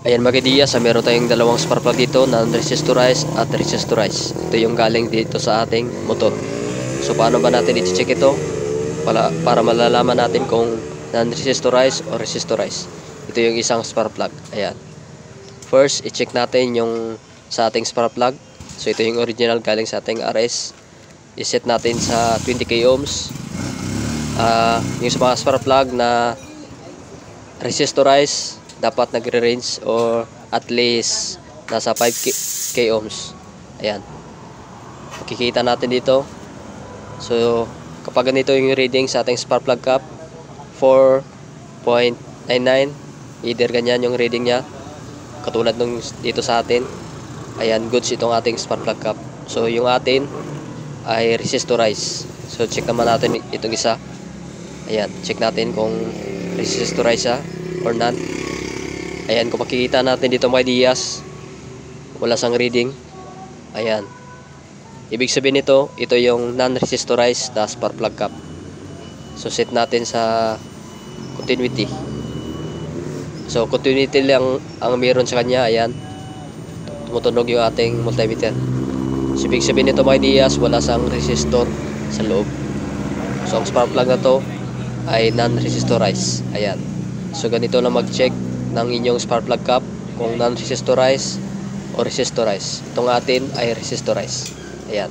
Ayan mga kaidiya, meron tayong dalawang spark plug dito, non-resistorize at resistorize. Ito yung galing dito sa ating motor. So paano ba natin i-check ito? Para malalaman natin kung non-resistorize o resistorize. Ito yung isang spark plug. Ayan. First, i-check natin yung sa ating spark plug. So ito yung original galing sa ating RS. I-set natin sa 20k ohms. Yung sa mga spark plug na resistorize, dapat nagre-range or at least nasa 5k ohms. Ayan. Makikita natin dito. So, kapag ganito yung reading sa ating spark plug cap, 4.99, either ganyan yung reading niya, katulad nung dito sa atin. Ayan, goods itong ating spark plug cap. So, yung atin ay resistorize. So, check naman natin itong isa. Ayan, check natin kung resistorize siya or not. Ayan, kung makikita natin dito mga Diaz, wala sang reading. Ayan. Ibig sabihin nito, ito yung non-resistorize na spark plug cap. So set natin sa continuity. So continuity lang ang meron sa kanya. Ayan. Tumutunog yung ating multimeter. So ibig sabihin nito mga Diaz, wala sang resistor sa loob. So ang spark plug na to ay non-resistorize. Ayan. So ganito lang mag-check ng inyong spark plug cap kung non-resistorize o resistorize. Itong atin ay resistorize. Ayan.